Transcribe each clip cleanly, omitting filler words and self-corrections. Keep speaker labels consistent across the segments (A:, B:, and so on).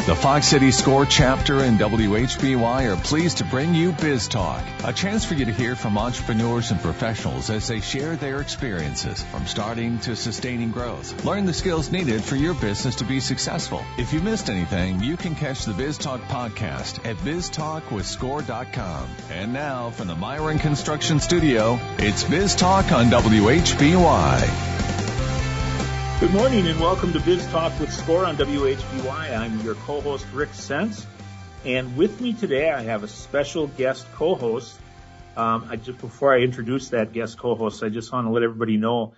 A: The Fox City SCORE chapter and WHBY are pleased to bring you Biz Talk, a chance for you to hear from entrepreneurs and professionals as they share their experiences from starting to sustaining growth. Learn the skills needed for your business to be successful. If you missed anything, you can catch the Biz Talk podcast at biztalkwithscore.com. And now from the Myron Construction Studio, it's Biz Talk on WHBY.
B: Good morning and welcome to Biz Talk with SCORE on WHBY. I'm your co-host, Rick Sense. And with me today, I have a special guest co-host. Before I introduce that guest co-host, I just want to let everybody know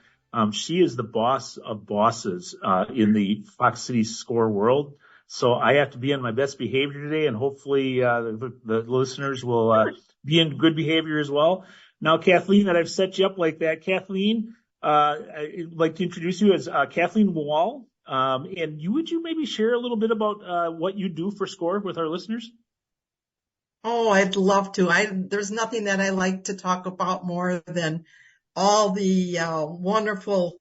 B: she is the boss of bosses in the Fox City SCORE world. So I have to be on my best behavior today, and hopefully the listeners will be in good behavior as well. Now, Kathleen, that I've set you up like that, Kathleen, I'd like to introduce you as Kathleen Wall. And would you maybe share a little bit about what you do for SCORE with our listeners?
C: Oh, I'd love to. There's nothing that I like to talk about more than all the wonderful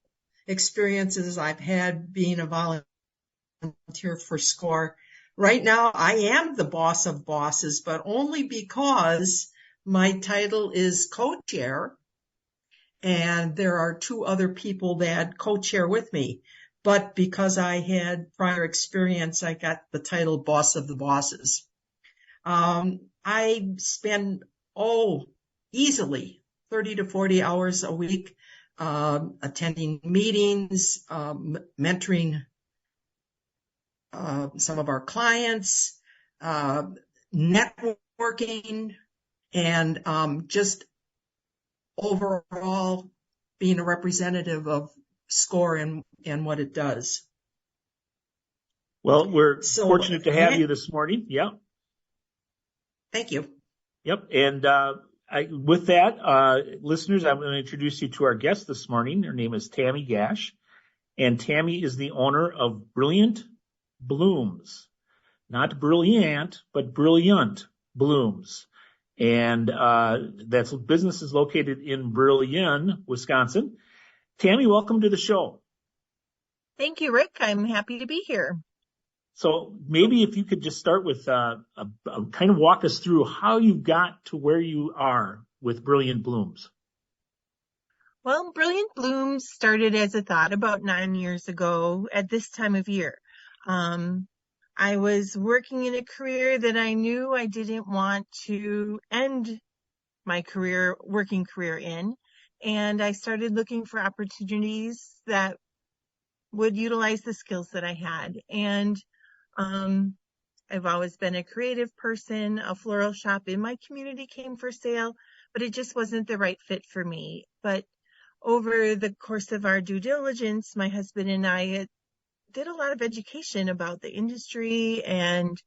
C: experiences I've had being a volunteer for SCORE. Right now, I am the boss of bosses, but only because my title is co-chair. And there are two other people that co-chair with me. But because I had prior experience, I got the title Boss of the Bosses. I spend, easily 30 to 40 hours a week attending meetings, mentoring some of our clients, networking, and just overall being a representative of SCORE and what it does.
B: Well, we're fortunate to have you this morning. Yeah.
C: Thank you.
B: Yep. And with that, listeners, I'm going to introduce you to our guest this morning. Her name is Tami Gasch, and Tami is the owner of Brilliont Blooms. Not brilliant, but Brilliont Blooms. And that business is located in Brillion, Wisconsin. Tami, welcome to the show.
D: Thank you, Rick. I'm happy to be here.
B: So maybe if you could just start with kind of walk us through how you got to where you are with Brilliant Blooms.
D: Well, Brilliant Blooms started as a thought about 9 years ago at this time of year. I was working in a career that I knew I didn't want to end my working career in. And I started looking for opportunities that would utilize the skills that I had. And I've always been a creative person. A floral shop in my community came for sale, but it just wasn't the right fit for me. But over the course of our due diligence, my husband and I did a lot of education about the industry and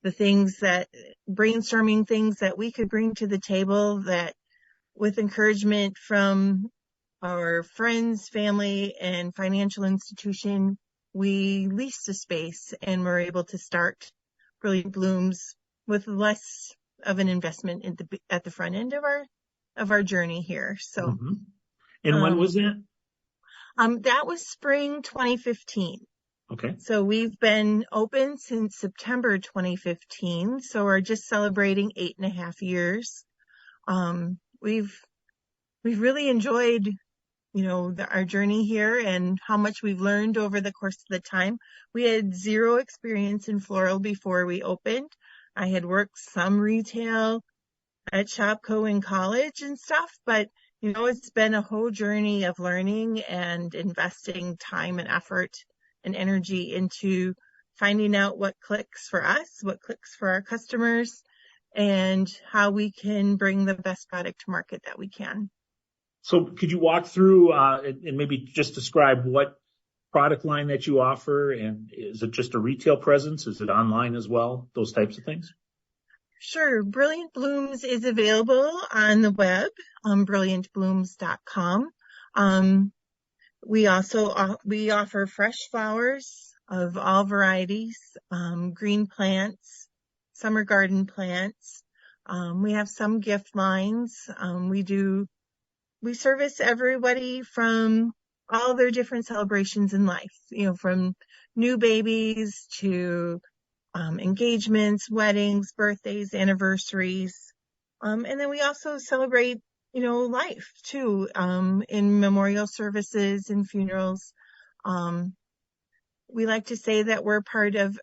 D: the brainstorming things that we could bring to the table, that with encouragement from our friends, family, and financial institution, we leased a space and were able to start Brilliant Blooms with less of an investment at the front end of our journey here. So,
B: mm-hmm. And when was that?
D: That was spring 2015.
B: Okay.
D: So we've been open since September 2015. So we're just celebrating 8.5 years. We've really enjoyed, our journey here and how much we've learned over the course of the time. We had zero experience in floral before we opened. I had worked some retail at Shopco in college and stuff, but it's been a whole journey of learning and investing time and effort and energy into finding out what clicks for us, what clicks for our customers, and how we can bring the best product to market that we can.
B: So could you walk through and maybe just describe what product line that you offer? And is it just a retail presence? Is it online as well? Those types of things?
D: Sure. Brilliant Blooms is available on the web, brilliantblooms.com. We offer fresh flowers of all varieties, green plants, summer garden plants. We have some gift lines. We service everybody from all their different celebrations in life, from new babies to engagements, weddings, birthdays, anniversaries. And then we also celebrate, life too, in memorial services and funerals. We like to say that we're part of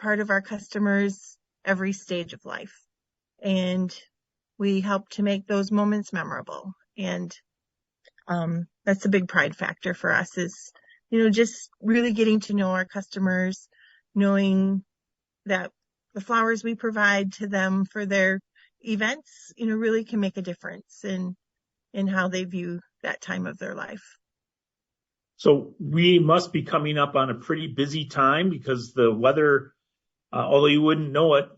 D: our customers' every stage of life, and we help to make those moments memorable. And that's a big pride factor for us is, just really getting to know our customers, knowing that the flowers we provide to them for their events, really can make a difference in how they view that time of their life.
B: So we must be coming up on a pretty busy time because the weather, although you wouldn't know it,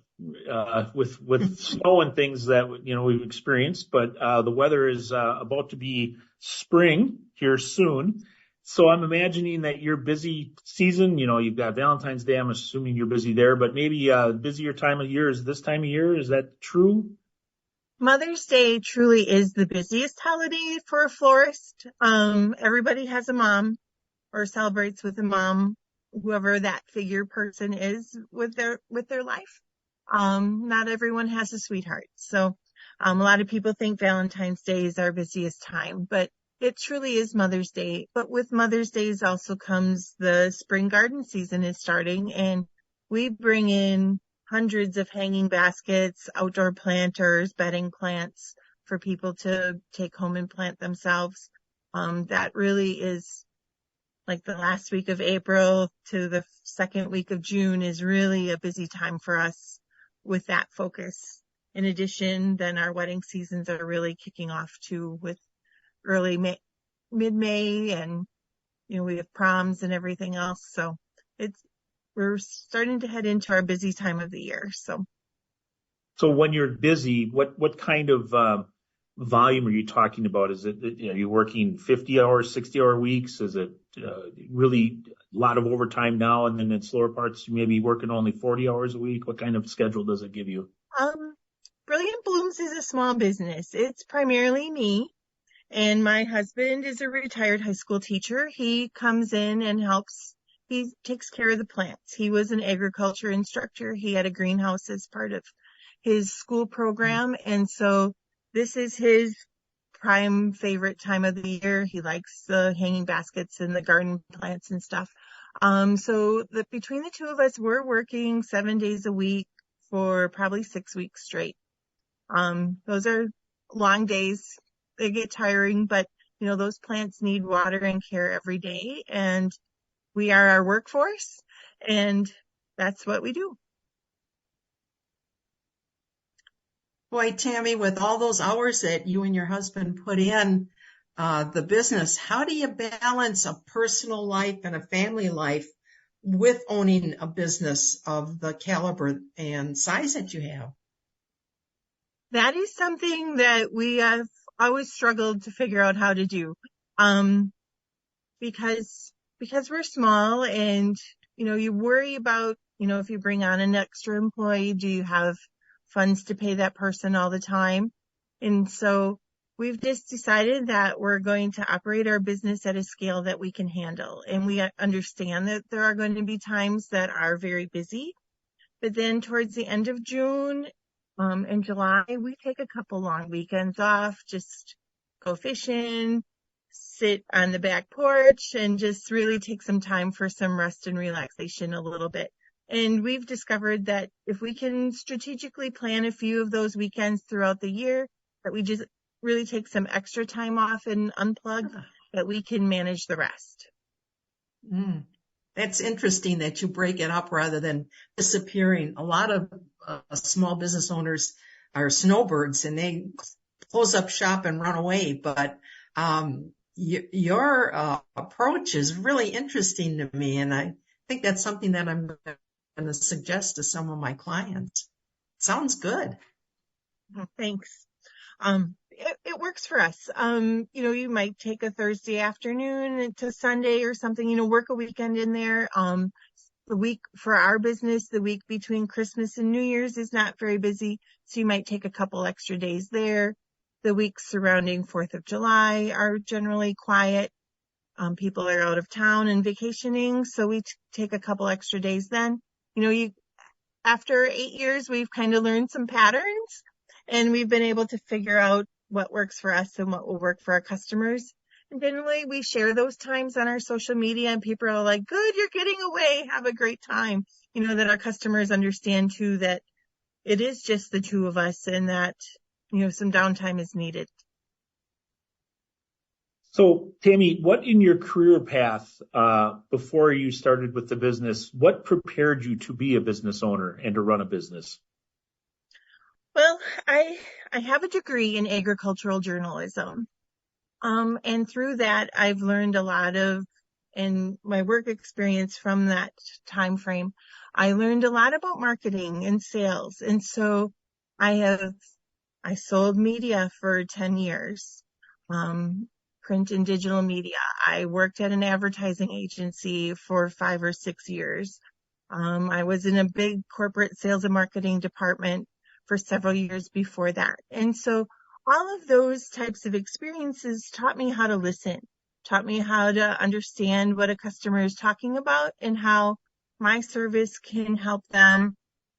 B: with snow and things that, we've experienced, but, the weather is, about to be spring here soon. So I'm imagining that your busy season, you've got Valentine's Day. I'm assuming you're busy there, but maybe a busier time of year is this time of year. Is that true?
D: Mother's Day truly is the busiest holiday for a florist. Everybody has a mom or celebrates with a mom, whoever that figure person is with their life. Not everyone has a sweetheart. So, a lot of people think Valentine's Day is our busiest time, but it truly is Mother's Day. But with Mother's Days also comes the spring garden season is starting, and we bring in hundreds of hanging baskets, outdoor planters, bedding plants for people to take home and plant themselves. That really is like the last week of April to the second week of June is really a busy time for us with that focus. In addition, then our wedding seasons are really kicking off too with early May, mid-May, and we have proms and everything else. So we're starting to head into our busy time of the year. So
B: when you're busy, what kind of volume are you talking about? Is it, you're working 50 hours, 60-hour weeks? Is it really a lot of overtime now, and then in slower parts, you may be working only 40 hours a week? What kind of schedule does it give you?
D: Brilliant Blooms is a small business. It's primarily me, and my husband is a retired high school teacher. He comes in and helps. He takes care of the plants. He was an agriculture instructor. He had a greenhouse as part of his school program. And so this is his prime favorite time of the year. He likes the hanging baskets and the garden plants and stuff. So between the two of us, we're working 7 days a week for probably 6 weeks straight. Those are long days. They get tiring, but those plants need water and care every day. And we are our workforce, and that's what we do.
C: Boy, Tami, with all those hours that you and your husband put in the business, how do you balance a personal life and a family life with owning a business of the caliber and size that you have?
D: That is something that we have always struggled to figure out how to do. Because we're small, and, you worry about, if you bring on an extra employee, do you have funds to pay that person all the time? And so we've just decided that we're going to operate our business at a scale that we can handle. And we understand that there are going to be times that are very busy, but then towards the end of June, and July, we take a couple long weekends off, just go fishing, sit on the back porch, and just really take some time for some rest and relaxation a little bit. And we've discovered that if we can strategically plan a few of those weekends throughout the year, that we just really take some extra time off and unplug, that we can manage the rest.
C: That's interesting that you break it up rather than disappearing. A lot of small business owners are snowbirds, and they close up shop and run away. But your approach is really interesting to me, and I think that's something that I'm going to suggest to some of my clients. Sounds good.
D: Thanks. It works for us. You might take a Thursday afternoon to Sunday or something, work a weekend in there. The week for our business, the week between Christmas and New Year's is not very busy. So you might take a couple extra days there. The weeks surrounding 4th of July are generally quiet. People are out of town and vacationing. So we take a couple extra days then. after 8 years, we've kind of learned some patterns, and we've been able to figure out what works for us and what will work for our customers. And generally, we share those times on our social media, and people are like, good, you're getting away. Have a great time. That our customers understand too that it is just the two of us and that, some downtime is needed.
B: So, Tami, what in your career path before you started with the business, what prepared you to be a business owner and to run a business?
D: Well, I have a degree in agricultural journalism. And through that, I've learned a lot in my work experience from that time frame. I learned a lot about marketing and sales. And so I sold media for 10 years, print and digital media. I worked at an advertising agency for 5 or 6 years. I was in a big corporate sales and marketing department for several years before that. And so all of those types of experiences taught me how to listen, taught me how to understand what a customer is talking about and how my service can help them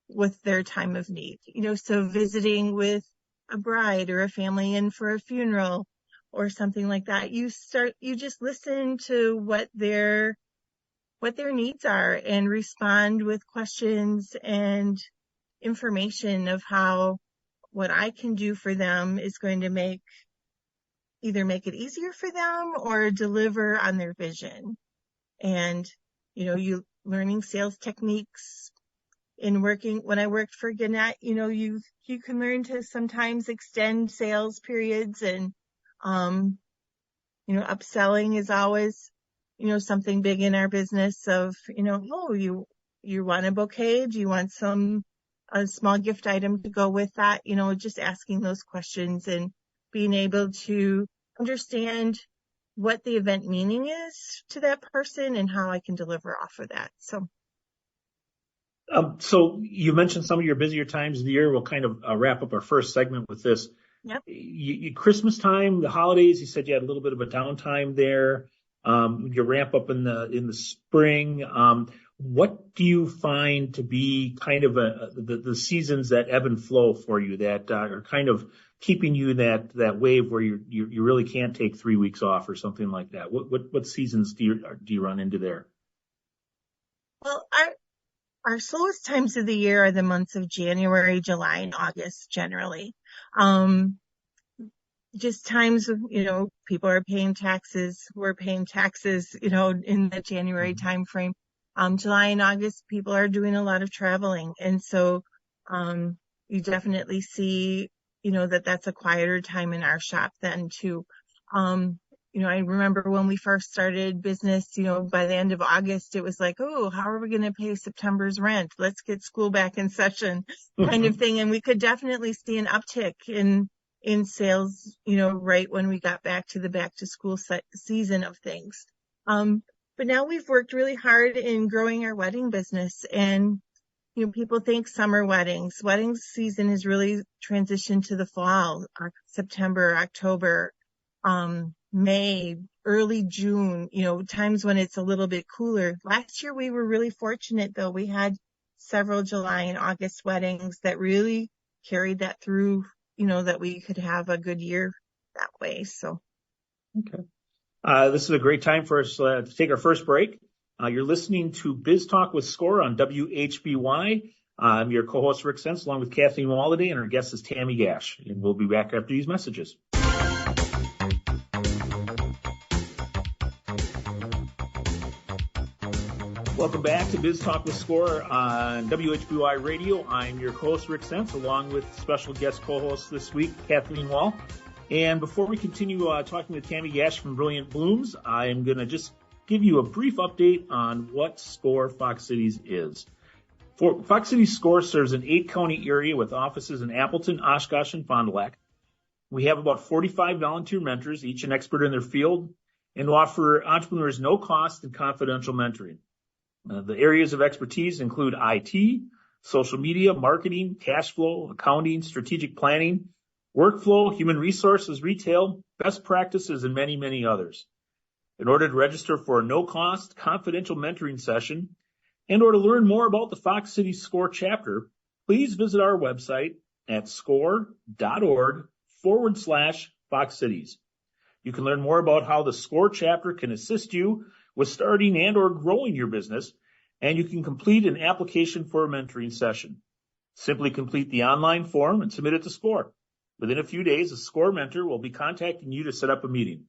D: with their time of need. So visiting with a bride or a family in for a funeral or something like that, you just listen to what their needs are and respond with questions and information of how what I can do for them is going to either make it easier for them or deliver on their vision. And, you learning sales techniques when I worked for Gannett, you can learn to sometimes extend sales periods and, upselling is always, something big in our business of, you want a bouquet? Do you want a small gift item to go with that? Just asking those questions and being able to understand what the event meaning is to that person and how I can deliver off of that.
B: So you mentioned some of your busier times of the year. We'll kind of wrap up our first segment with this.
D: Yep.
B: Christmas time, the holidays, you said you had a little bit of a downtime there. You ramp up in the spring. What do you find to be kind of the seasons that ebb and flow for you that are kind of keeping you that wave where you really can't take 3 weeks off or something like that? What seasons do you run into there?
D: Well, our slowest times of the year are the months of January, July, and August generally. Just times of, people are paying taxes. We're paying taxes, in the January timeframe. July and August, people are doing a lot of traveling. And so, you definitely see, that's a quieter time in our shop then too. I remember when we first started business, by the end of August, it was like, oh, how are we going to pay September's rent? Let's get school back in session kind of thing. And we could definitely see an uptick in sales, right when we got back to the back to school season of things. But now we've worked really hard in growing our wedding business, and people think summer weddings. Wedding season has really transitioned to the fall, September, October, May, early June, times when it's a little bit cooler. Last year we were really fortunate though. We had several July and August weddings that really carried that through, that we could have a good year that way. So.
B: Okay. This is a great time for us to take our first break. You're listening to Biz Talk with Score on WHBY. I'm your co-host, Rick Sense, along with Kathleen Wall today, and our guest is Tami Gasch. And we'll be back after these messages. Welcome back to Biz Talk with Score on WHBY Radio. I'm your host, Rick Sense, along with special guest co-host this week, Kathleen Wall. And before we continue talking with Tami Gasch from Brilliant Blooms, I'm going to just give you a brief update on what Score Fox Cities is. Fox Cities Score serves an 8-county area with offices in Appleton, Oshkosh, and Fond du Lac. We have about 45 volunteer mentors, each an expert in their field, and offer entrepreneurs no cost and confidential mentoring. The areas of expertise include IT, social media, marketing, cash flow, accounting, strategic planning, workflow, human resources, retail, best practices, and many, many others. In order to register for a no-cost, confidential mentoring session And or to learn more about the Fox City SCORE chapter, please visit our website at score.org/Fox Cities. You can learn more about how the SCORE chapter can assist you with starting and or growing your business, and you can complete an application for a mentoring session. Simply complete the online form and submit it to SCORE. Within a few days, a SCORE mentor will be contacting you to set up a meeting.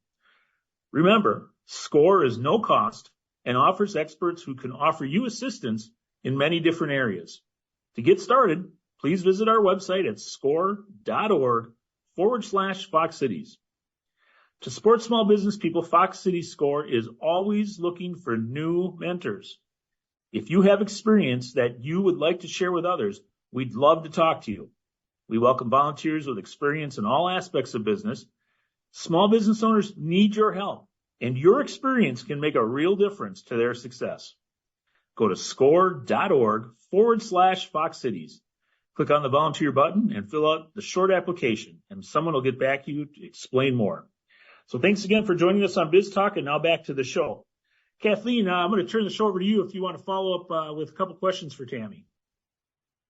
B: Remember, SCORE is no cost and offers experts who can offer you assistance in many different areas. To get started, please visit our website at score.org/Fox Cities. To support small business people, Fox City SCORE is always looking for new mentors. If you have experience that you would like to share with others, we'd love to talk to you. We welcome volunteers with experience in all aspects of business. Small business owners need your help, and your experience can make a real difference to their success. Go to score.org/Fox Cities. Click on the volunteer button and fill out the short application, and someone will get back to you to explain more. So thanks again for joining us on Biz Talk, and now back to the show. Kathleen, I'm going to turn the show over to you if you want to follow up with a couple questions for Tami.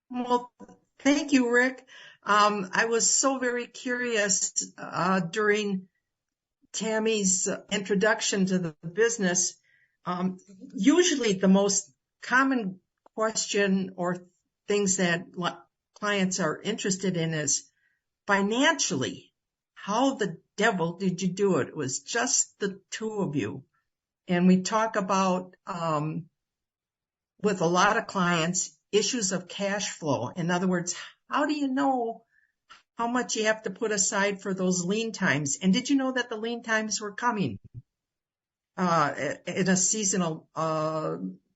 C: Well, thank you, Rick. I was so very curious during Tami's introduction to the business. Usually the most common question or things that clients are interested in is financially, how the devil did you do it? It was just the two of you. And we talk about, with a lot of clients, issues of cash flow. In other words, how do you know how much you have to put aside for those lean times? And did you know that the lean times were coming in a seasonal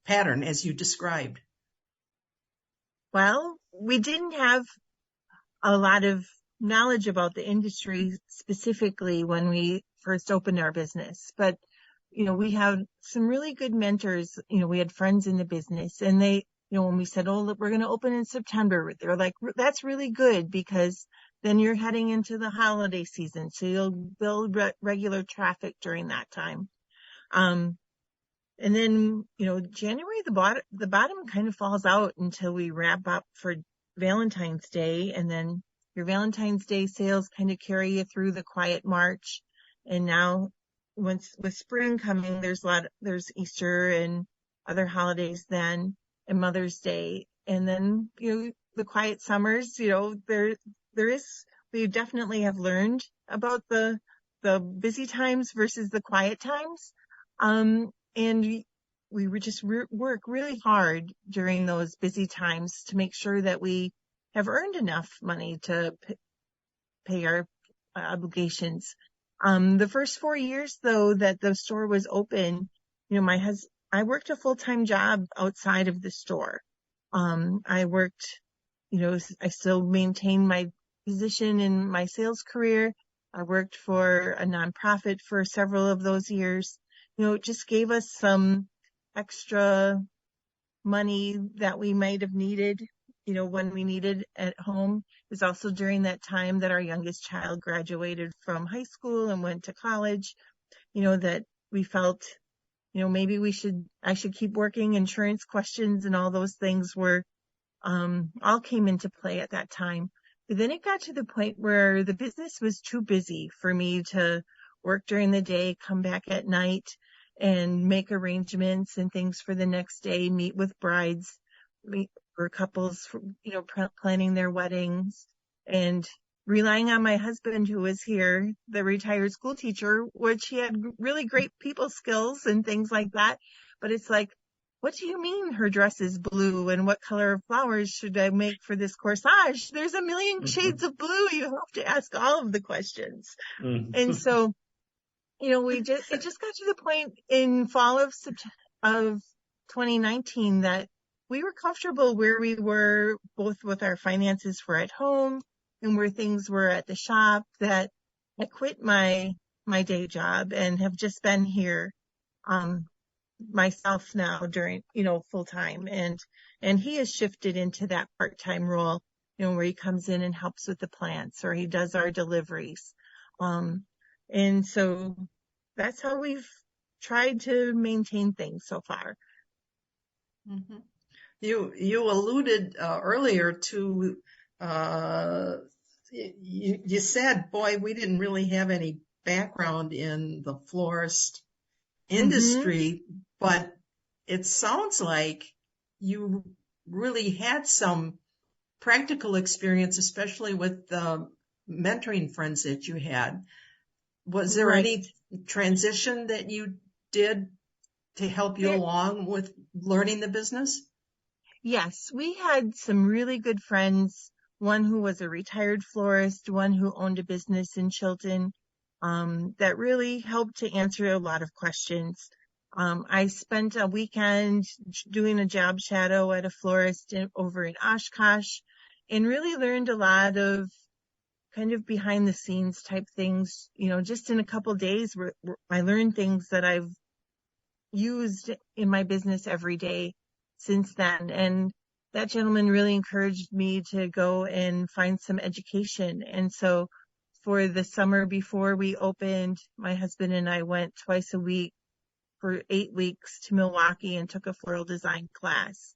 C: pattern, as you described?
D: Well, we didn't have a lot of knowledge about the industry specifically when we first opened our business, but we had some really good mentors. We had friends in the business, and they, when we said, oh, look, we're going to open in September, they're like, that's really good because then you're heading into the holiday season, so you'll build regular traffic during that time. And then, January, the bottom kind of falls out until we wrap up for Valentine's Day, and then your Valentine's Day sales kind of carry you through the quiet March. And now, with spring coming, there's Easter and other holidays then, and Mother's Day, and then the quiet summers. We definitely have learned about the busy times versus the quiet times, and we would just work really hard during those busy times to make sure that we have earned enough money to pay our obligations. The first 4 years, though, that the store was open, I worked a full-time job outside of the store. I worked, I still maintained my position in my sales career. I worked for a nonprofit for several of those years. It just gave us some extra money that we might have needed, when we needed at home. It was also during that time that our youngest child graduated from high school and went to college, that we felt, maybe I should keep working. Insurance questions and all those things all came into play at that time. But then it got to the point where the business was too busy for me to work during the day, come back at night and make arrangements and things for the next day, meet with brides, meet for couples, planning their weddings, and relying on my husband, who was here, the retired school teacher, which he had really great people skills and things like that. But it's like, what do you mean her dress is blue, and what color of flowers should I make for this corsage? There's a million shades of blue. You have to ask all of the questions. And so, it just got to the point in fall of 2019 that we were comfortable where we were, both with our finances were at home and where things were at the shop, that I quit my day job and have just been here myself now during, full time. And he has shifted into that part-time role, where he comes in and helps with the plants, or he does our deliveries. And so that's how we've tried to maintain things so far.
C: Mhm. You alluded earlier to you said, boy, we didn't really have any background in the florist
D: Mm-hmm.
C: industry, but it sounds like you really had some practical experience, especially with the mentoring friends that you had. Was there
D: Right.
C: any transition that you did to help you
D: There,
C: along with learning the business?
D: yes, we had some really good friends. One who was a retired florist, one who owned a business in Chilton, that really helped to answer a lot of questions. I spent a weekend doing a job shadow at a florist over in Oshkosh and really learned a lot of kind of behind the scenes type things. Just in a couple days, I learned things that I've used in my business every day since then. And that gentleman really encouraged me to go and find some education. And so for the summer before we opened, my husband and I went twice a week for 8 weeks to Milwaukee and took a floral design class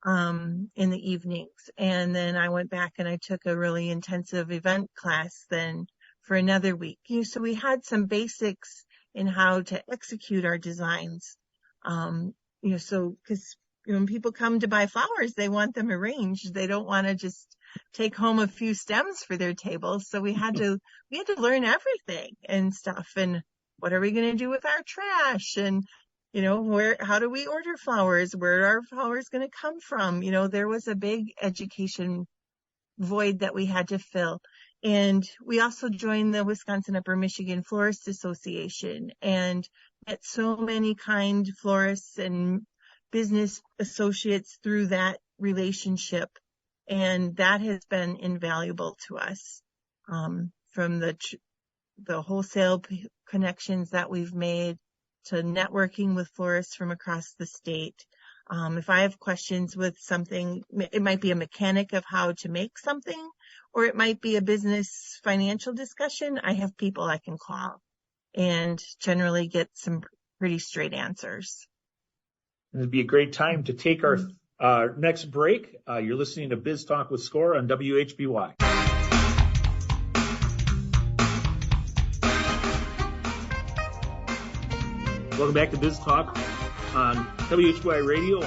D: in the evenings. And then I went back and I took a really intensive event class then for another week. So we had some basics in how to execute our designs. So because when people come to buy flowers, they want them arranged. They don't want to just take home a few stems for their table. So we had to learn everything and stuff. And what are we going to do with our trash? And how do we order flowers? Where are our flowers going to come from? There was a big education void that we had to fill. And we also joined the Wisconsin Upper Michigan Florist Association and met so many kind florists and business associates through that relationship. And that has been invaluable to us, from the wholesale connections that we've made to networking with florists from across the state. If I have questions with something, it might be a mechanic of how to make something, or it might be a business financial discussion. I have people I can call and generally get some pretty straight answers.
B: It'd be a great time to take our next break. You're listening to Biz Talk with Score on WHBY. Welcome back to Biz Talk on WHY Radio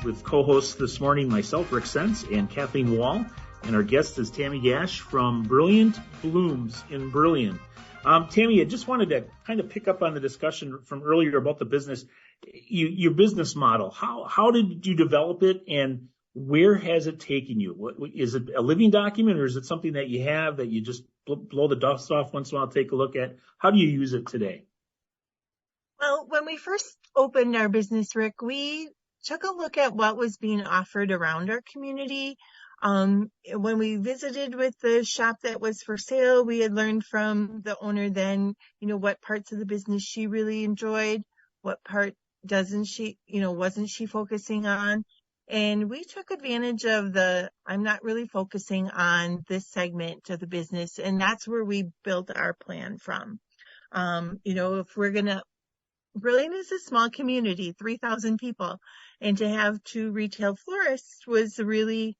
B: with co-hosts this morning, myself, Rick Sense, and Kathleen Wall. And our guest is Tami Gasch from Brilliant Blooms in Brillion. Tami, I just wanted to kind of pick up on the discussion from earlier about the business, your business model. How did you develop it, and where has it taken you? Is it a living document, or is it something that you have that you just blow the dust off once in a while, take a look at? How do you use it today?
D: Well, when we first opened our business, Rick, we took a look at what was being offered around our community. When we visited with the shop that was for sale, we had learned from the owner then, what parts of the business she really enjoyed, what part wasn't she focusing on. And we took advantage of I'm not really focusing on this segment of the business. And that's where we built our plan from. If we're going to Brillion is a small community, 3,000 people, and to have 2 retail florists was really,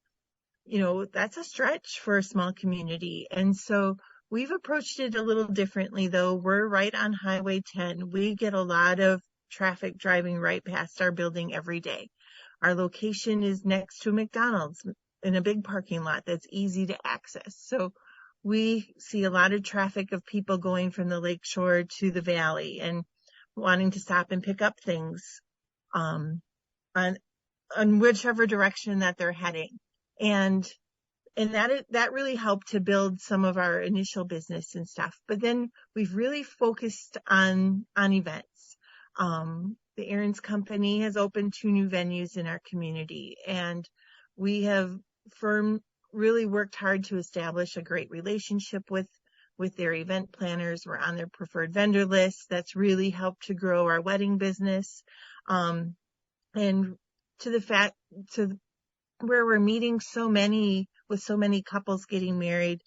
D: that's a stretch for a small community. And so we've approached it a little differently, though. We're right on Highway 10. We get a lot of traffic driving right past our building every day. Our location is next to a McDonald's in a big parking lot that's easy to access. So we see a lot of traffic of people going from the lakeshore to the valley and wanting to stop and pick up things on whichever direction that they're heading. And that really helped to build some of our initial business and stuff. But then we've really focused on events. The Aaron's Company has opened 2 new venues in our community, and we have really worked hard to establish a great relationship with their event planners. We're on their preferred vendor list. That's really helped to grow our wedding business. And to where we're meeting with so many couples getting married.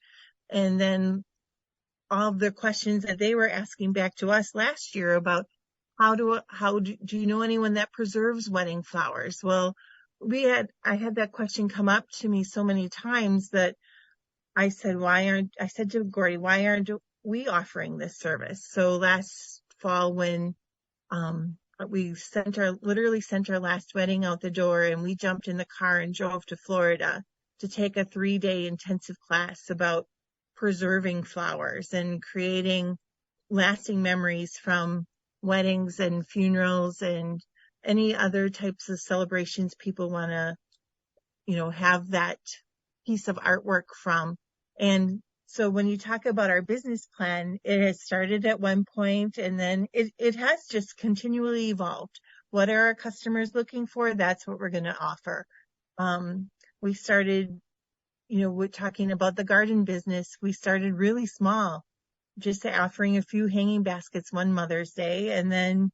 D: And then all of the questions that they were asking back to us last year about do you know anyone that preserves wedding flowers? Well, I had that question come up to me so many times that I said to Gordy, why aren't we offering this service? So last fall when, we literally sent our last wedding out the door, and we jumped in the car and drove to Florida to take a 3-day intensive class about preserving flowers and creating lasting memories from weddings and funerals and any other types of celebrations people want to, have that piece of artwork from. And so when you talk about our business plan, it has started at one point and then it has just continually evolved. What are our customers looking for? That's what we're going to offer. We started, we're talking about the garden business. We started really small, just offering a few hanging baskets one Mother's Day. And then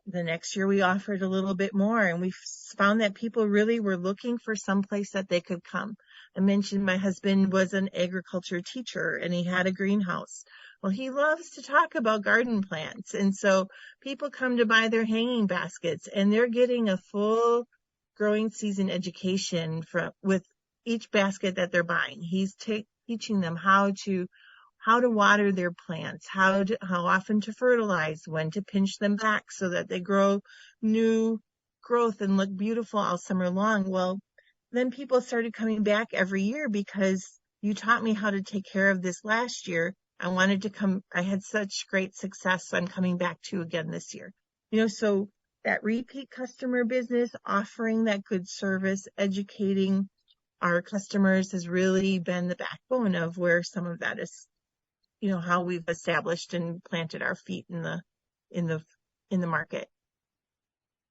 D: the next year we offered a little bit more, and we found that people really were looking for some place that they could come. I mentioned my husband was an agriculture teacher and he had a greenhouse. Well, he loves to talk about garden plants. And so people come to buy their hanging baskets and they're getting a full growing season education with each basket that they're buying. He's teaching them how to water their plants, how often to fertilize, when to pinch them back so that they grow new growth and look beautiful all summer long. Well, then people started coming back every year because you taught me how to take care of this last year. I had such great success, so I'm coming back to again this year. So that repeat customer business, offering that good service, educating our customers has really been the backbone of where some of that is, how we've established and planted our feet in the market.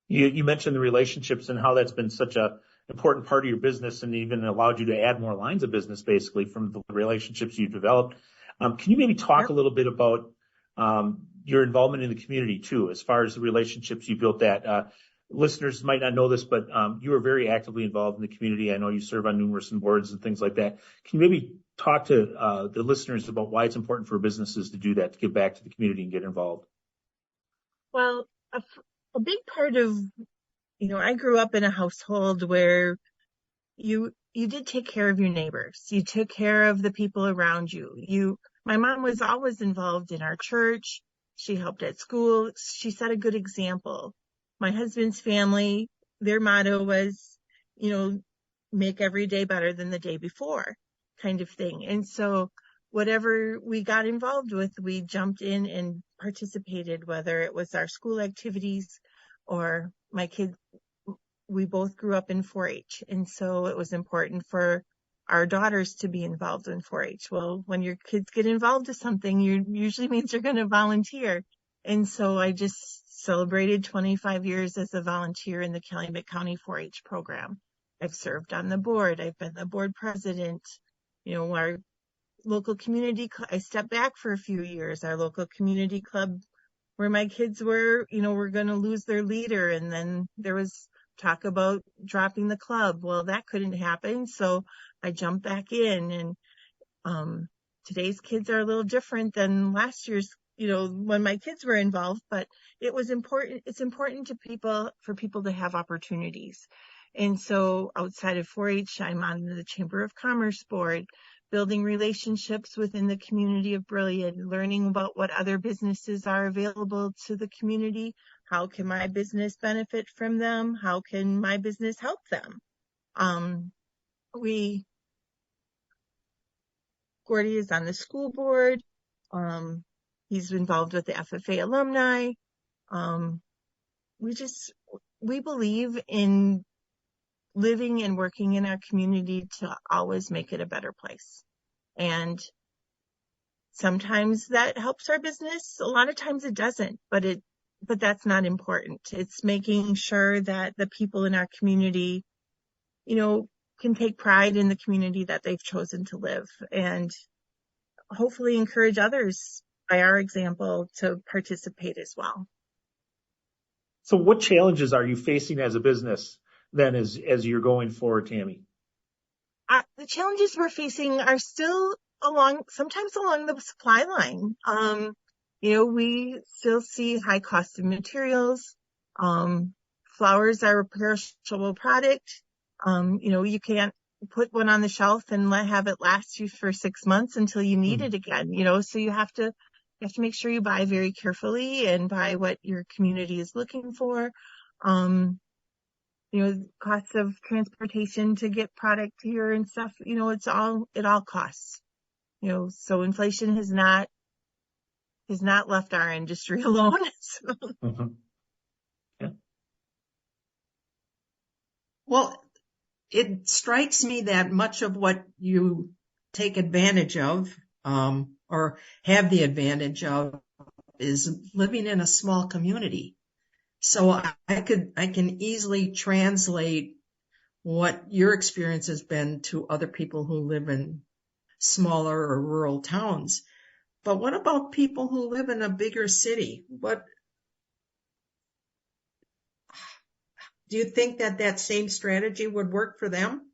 B: You mentioned the relationships and how that's been such a important part of your business and even allowed you to add more lines of business basically from the relationships you've developed. Can you maybe talk a little bit about your involvement in the community too, as far as the relationships you built that? Listeners might not know this, but you are very actively involved in the community. I know you serve on numerous boards and things like that. Can you maybe talk to the listeners about why it's important for businesses to do that, to give back to the community and get involved?
D: Well, a big part of, I grew up in a household where you did take care of your neighbors. You took care of the people around you. My mom was always involved in our church. She helped at school. She set a good example. My husband's family, their motto was, make every day better than the day before, kind of thing. And so whatever we got involved with, we jumped in and participated, whether it was our school activities or my kids. We both grew up in 4-H. And so it was important for our daughters to be involved in 4-H. Well, when your kids get involved in something, usually means you're going to volunteer. And so I just celebrated 25 years as a volunteer in the Calumet County 4-H program. I've served on the board. I've been the board president. Our local community, I stepped back for a few years. Our local community club where my kids were going to lose their leader. And then there was talk about dropping the club. Well, that couldn't happen. So I jumped back in, and today's kids are a little different than last year's, when my kids were involved, but it was important. It's important for people to have opportunities. And so outside of 4-H, I'm on the Chamber of Commerce board, building relationships within the community of Brillion, learning about what other businesses are available to the community. How can my business benefit from them? How can my business help them? Gordy is on the school board. He's involved with the FFA alumni. We believe in living and working in our community to always make it a better place. And sometimes that helps our business. A lot of times it doesn't, but that's not important. It's making sure that the people in our community, can take pride in the community that they've chosen to live, and hopefully encourage others by our example to participate as well.
B: So what challenges are you facing as a business then as you're going forward, Tami?
D: The challenges we're facing are still sometimes along the supply line. we still see high cost of materials. Flowers are a perishable product. You can't put one on the shelf and have it last you for 6 months until you need it again, so you have to make sure you buy very carefully and buy what your community is looking for. Costs of transportation to get product here and stuff, it all costs, so inflation has not left our industry alone. So.
B: Mm-hmm. Yeah.
C: Well, it strikes me that much of what you take advantage of, or have the advantage of, is living in a small community. So I can easily translate what your experience has been to other people who live in smaller or rural towns. But what about people who live in a bigger city? Do you think that same strategy would work for them?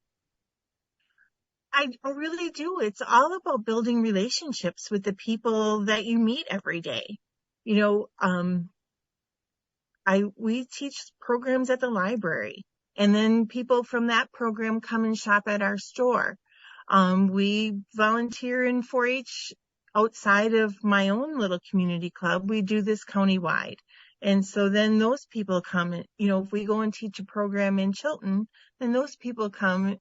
D: I really do. It's all about building relationships with the people that you meet every day. We teach programs at the library, and then people from that program come and shop at our store. We volunteer in 4-H outside of my own little community club. We do this countywide. And so then those people come, if we go and teach a program in Chilton, then those people come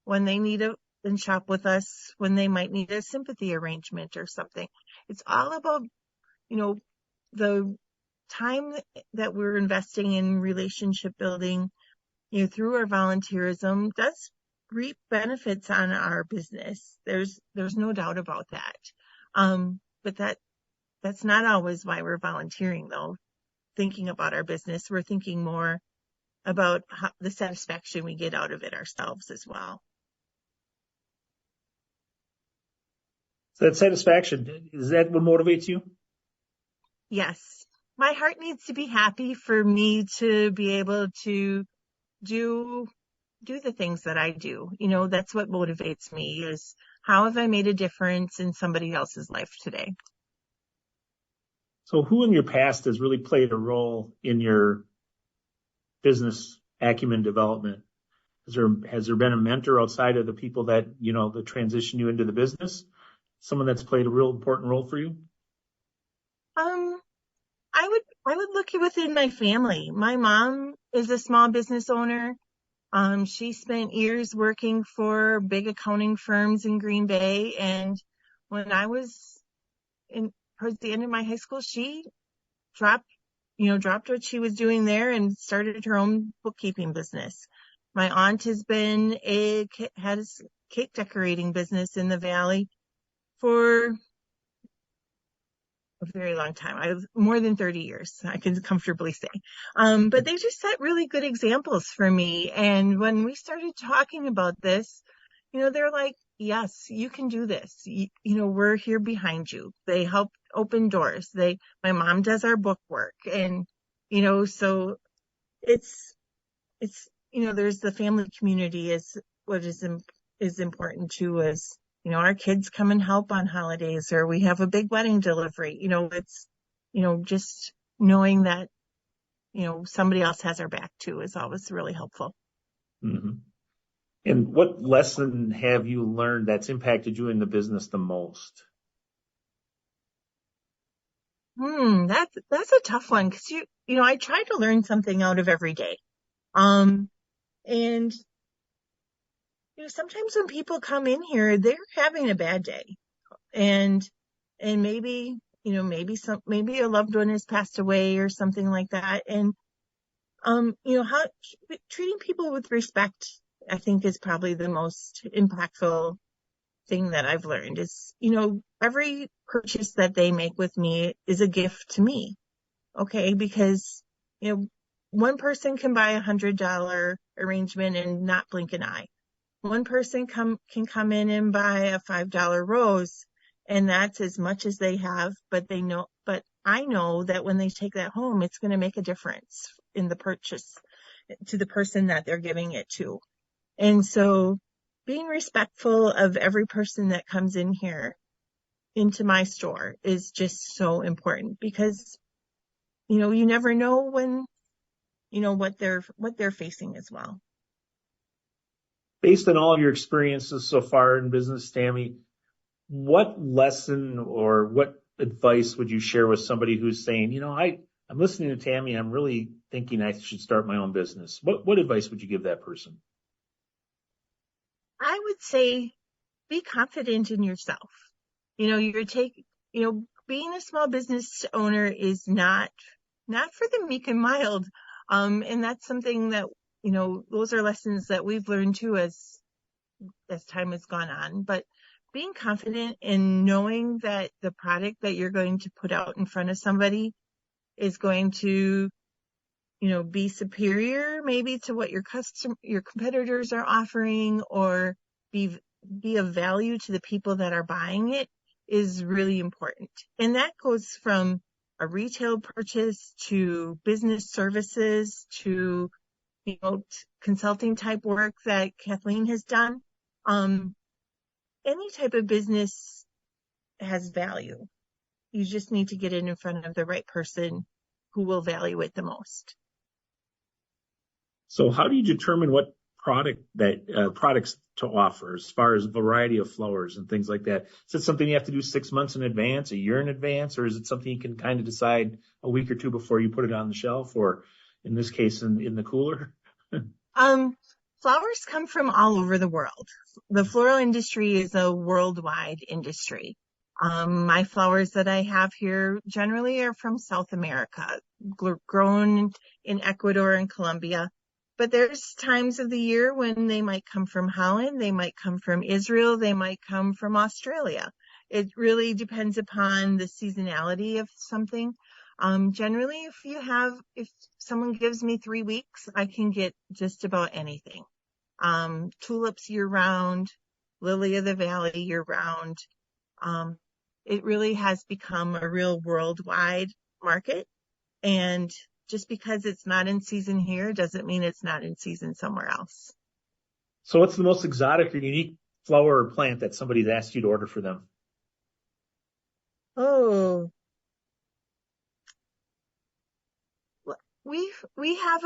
D: when they need and shop with us when they might need a sympathy arrangement or something. It's all about, the time that we're investing in relationship building, through our volunteerism does reap benefits on our business. There's no doubt about that. But that's not always why we're volunteering, though. Thinking about our business, we're thinking more about the satisfaction we get out of it ourselves as well.
B: So that satisfaction, is that what motivates you?
D: Yes. My heart needs to be happy for me to be able to do the things that I do. That's what motivates me, is how have I made a difference in somebody else's life today?
B: So who in your past has really played a role in your business acumen development? Has there been a mentor outside of the people that, that transition you into the business? Someone that's played a real important role for you?
D: I would look within my family. My mom is a small business owner. She spent years working for big accounting firms in Green Bay. And when I was towards the end of my high school, she dropped what she was doing there and started her own bookkeeping business. My aunt has cake decorating business in the Valley for a very long time. More than 30 years, I can comfortably say. But they just set really good examples for me. And when we started talking about this, they're like, yes, you can do this. We're here behind you. They help open doors. My mom does our book work. And, so it's, there's the family community is what is important to us. Our kids come and help on holidays, or we have a big wedding delivery. It's, just knowing that, somebody else has our back too is always really helpful.
B: Mm-hmm. And what lesson have you learned that's impacted you in the business the most?
D: That's a tough one, because I try to learn something out of every day. And sometimes when people come in here, they're having a bad day, and maybe maybe a loved one has passed away or something like that. And, how treating people with respect, I think, is probably the most impactful thing that I've learned is, every purchase that they make with me is a gift to me. Okay. Because, one person can buy $100 arrangement and not blink an eye. One person can come in and buy a $5 rose, and that's as much as they have, but I know that when they take that home, it's going to make a difference in the purchase to the person that they're giving it to. And so being respectful of every person that comes in here, into my store is just so important because, you never know when, what they're facing as well.
B: Based on all of your experiences so far in business, Tami, what lesson or what advice would you share with somebody who's saying, I'm listening to Tami, I'm really thinking I should start my own business? What advice would you give that person?
D: I would say be confident in yourself. Being a small business owner is not for the meek and mild. And that's something that, those are lessons that we've learned too as time has gone on. But being confident in knowing that the product that you're going to put out in front of somebody is going to, be superior maybe to what your competitors are offering, or be of value to the people that are buying it, is really important. And that goes from a retail purchase to business services to, consulting type work that Kathleen has done. Any type of business has value. You just need to get it in front of the right person who will value it the most.
B: So how do you determine what products to offer as far as variety of flowers and things like that? Is it something you have to do 6 months in advance, a year in advance, or is it something you can kind of decide a week or two before you put it on the shelf, or in this case, in the cooler?
D: Flowers come from all over the world. The floral industry is a worldwide industry. My flowers that I have here generally are from South America, grown in Ecuador and Colombia. But there's times of the year when they might come from Holland, they might come from Israel, they might come from Australia. It really depends upon the seasonality of something. Generally, if someone gives me 3 weeks, I can get just about anything. Tulips year round, lily of the valley year round. It really has become a real worldwide market. And just because it's not in season here doesn't mean it's not in season somewhere else.
B: So what's the most exotic or unique flower or plant that somebody's asked you to order for them?
D: Oh, we have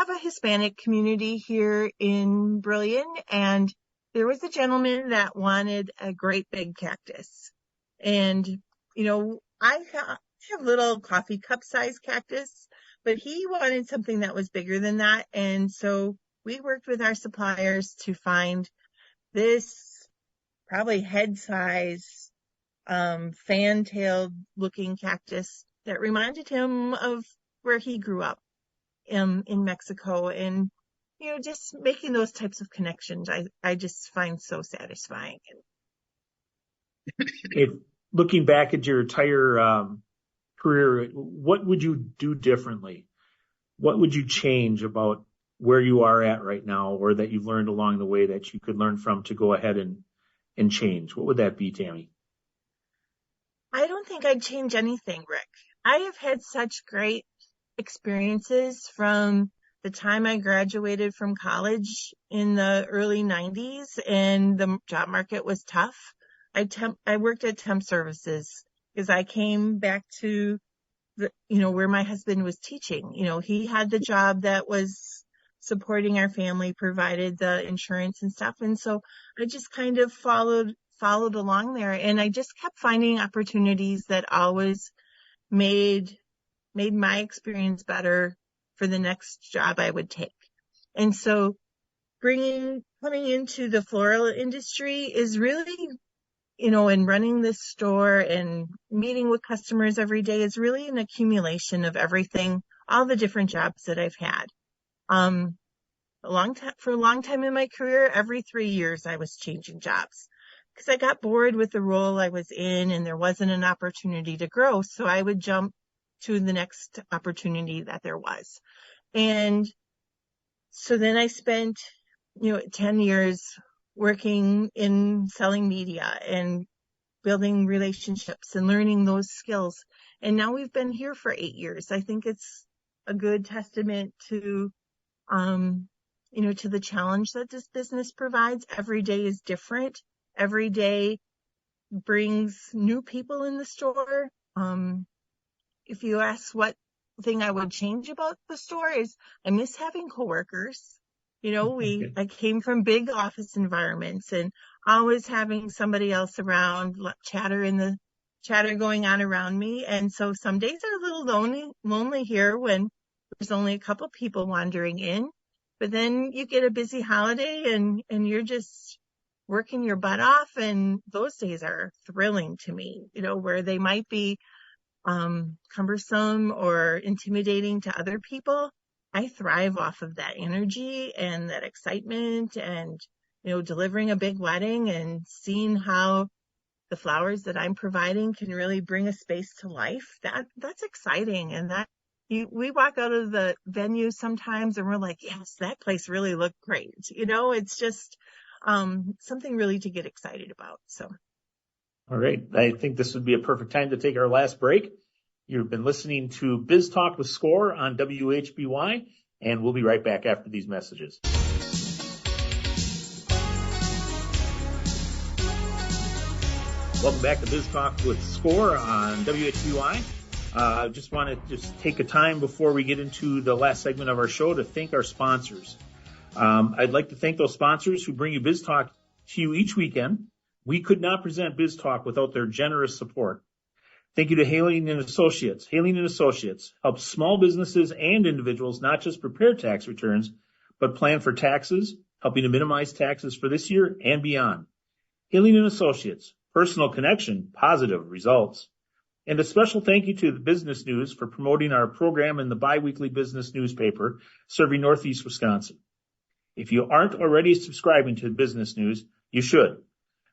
D: a Hispanic community here in Brillion, and there was a gentleman that wanted a great big cactus. And, I have little coffee cup size cactus, but he wanted something that was bigger than that. And so we worked with our suppliers to find this probably head size, fan-tailed looking cactus that reminded him of where he grew up in Mexico. And, just making those types of connections, I just find so satisfying.
B: Looking back at your entire career, what would you do differently? What would you change about where you are at right now, or that you've learned along the way that you could learn from to go ahead and change? What would that be, Tami?
D: I don't think I'd change anything, Rick. I have had such great experiences from the time I graduated from college in the early 90s and the job market was tough. I worked at temp services because I came back to where my husband was teaching. He had the job that was supporting our family, provided the insurance and stuff. And so I just kind of followed along there, and I just kept finding opportunities that always made my experience better for the next job I would take. And so coming into the floral industry is really, and running this store and meeting with customers every day is really an accumulation of everything, all the different jobs that I've had. For a long time in my career, every 3 years I was changing jobs because I got bored with the role I was in and there wasn't an opportunity to grow. So I would jump to the next opportunity that there was. And so then I spent, 10 years working in selling media and building relationships and learning those skills. And now we've been here for 8 years. I think it's a good testament to, to the challenge that this business provides. Every day is different. Every day brings new people in the store. If you ask what thing I would change about the store is I miss having coworkers. I came from big office environments and always having somebody else around, chatter going on around me. And so some days are a little lonely here when there's only a couple people wandering in, but then you get a busy holiday and you're just working your butt off. And those days are thrilling to me, where they might be cumbersome or intimidating to other people. I thrive off of that energy and that excitement and, delivering a big wedding and seeing how the flowers that I'm providing can really bring a space to life. That's exciting. And we walk out of the venue sometimes and we're like, yes, that place really looked great. It's just, something really to get excited about. So.
B: All right. I think this would be a perfect time to take our last break. You've been listening to Biz Talk with Score on WHBY, and we'll be right back after these messages. Welcome back to Biz Talk with Score on WHBY. I just want to take a time before we get into the last segment of our show to thank our sponsors. I'd like to thank those sponsors who bring you Biz Talk to you each weekend. We could not present Biz Talk without their generous support. Thank you to Haling & Associates. Haling & Associates helps small businesses and individuals not just prepare tax returns, but plan for taxes, helping to minimize taxes for this year and beyond. Haling & Associates, personal connection, positive results. And a special thank you to the Business News for promoting our program in the biweekly business newspaper serving Northeast Wisconsin. If you aren't already subscribing to the Business News, you should.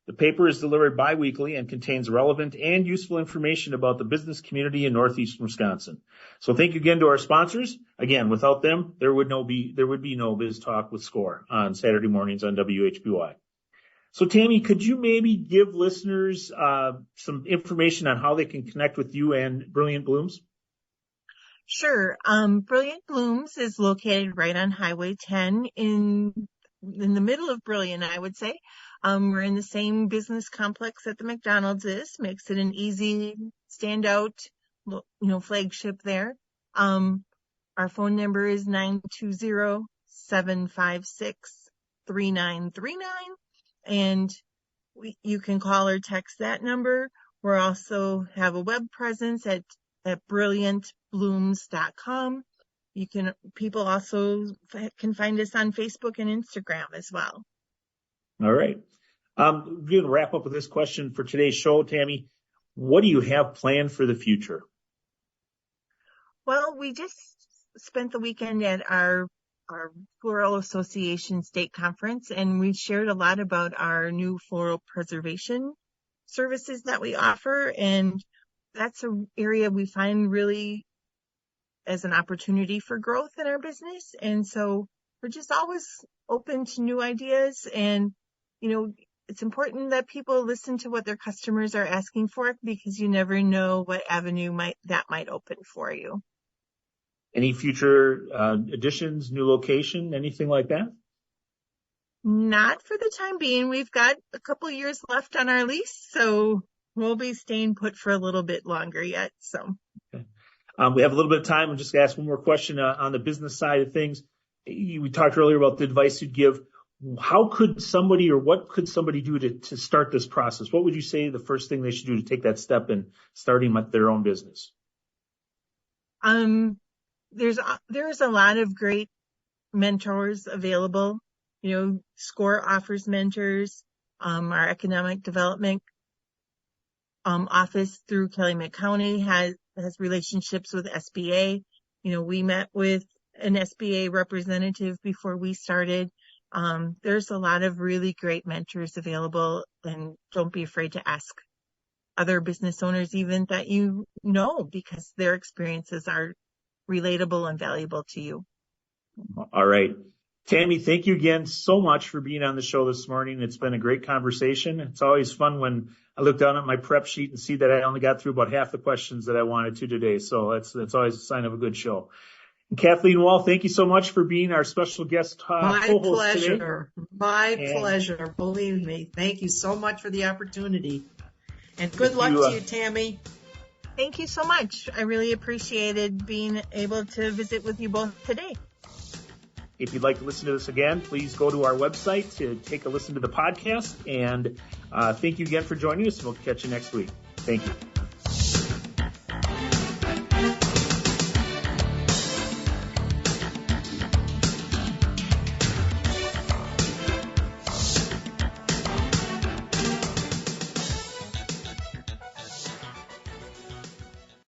B: The paper is delivered biweekly and contains relevant and useful information about the business community in Northeast Wisconsin. So thank you again to our sponsors. Again, without them, there would be no Biz Talk with Score on Saturday mornings on WHBY. So Tami, could you maybe give listeners some information on how they can connect with you and Brilliont Blooms?
D: Sure. Brilliant Blooms is located right on Highway 10 in the middle of Brillion, I would say. We're in the same business complex that the McDonald's is, makes it an easy standout, flagship there. Our phone number is 920-756-3939, and you can call or text that number. We also have a web presence at brilliantblooms.com. People also can find us on Facebook and Instagram as well.
B: All right. We're going to wrap up with this question for today's show, Tami. What do you have planned for the future?
D: Well, we just spent the weekend at our Floral Association State Conference, and we shared a lot about our new floral preservation services that we offer, and that's an area we find really as an opportunity for growth in our business. And so we're just always open to new ideas, and it's important that people listen to what their customers are asking for, because you never know what avenue might open for you.
B: Any future additions, new location, anything like that?
D: Not for the time being. We've got a couple of years left on our lease, so we'll be staying put for a little bit longer yet. So,
B: okay. We have a little bit of time. I'm just going to ask one more question on the business side of things. We talked earlier about the advice you'd give. How could somebody, or what could somebody do to start this process? What would you say the first thing they should do to take that step in starting their own business?
D: There's a lot of great mentors available. SCORE offers mentors. Our economic development office through Calumet County has relationships with SBA. We met with an SBA representative before we started. There's a lot of really great mentors available, and don't be afraid to ask other business owners even that because their experiences are relatable and valuable to you.
B: All right. Tami, thank you again so much for being on the show this morning. It's been a great conversation. It's always fun when I look down at my prep sheet and see that I only got through about half the questions that I wanted to today. So that's always a sign of a good show. And Kathleen Wall, thank you so much for being our special guest co-host today.
C: My pleasure. Believe me. Thank you so much for the opportunity. And good luck to you, Tami.
D: Thank you so much. I really appreciated being able to visit with you both today.
B: If you'd like to listen to this again, please go to our website to take a listen to the podcast. And thank you again for joining us. We'll catch you next week. Thank you.